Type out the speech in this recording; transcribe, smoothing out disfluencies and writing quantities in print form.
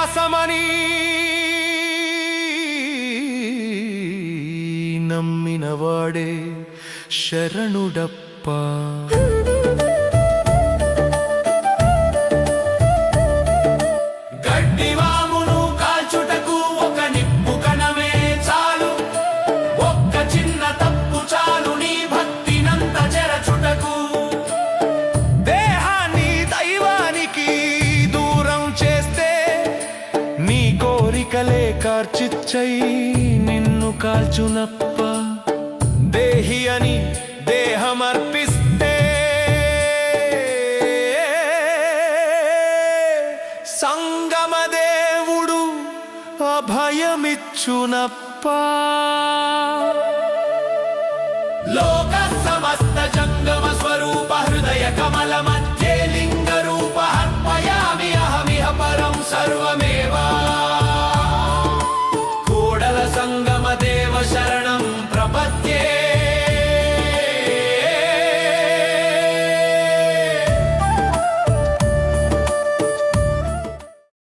కైలాసమని నమ్మినవాడే శరణుడప్ప. గడ్డివామును కాల్చుటకు ఒక నిప్పు కణమే చాలు, ఒక్క చిన్న తప్పు చాలు నీ భక్తినంత చెరచుటకు. దేహాన్ని దైవానికి దూరం చేస్తే నీ కోరికలే కార్చిచ్చై నిన్ను కాల్చునప్ప. దేహి అని దేహమర్పిస్తే సంగమదేవుడు అభయమిచ్చునప్ప.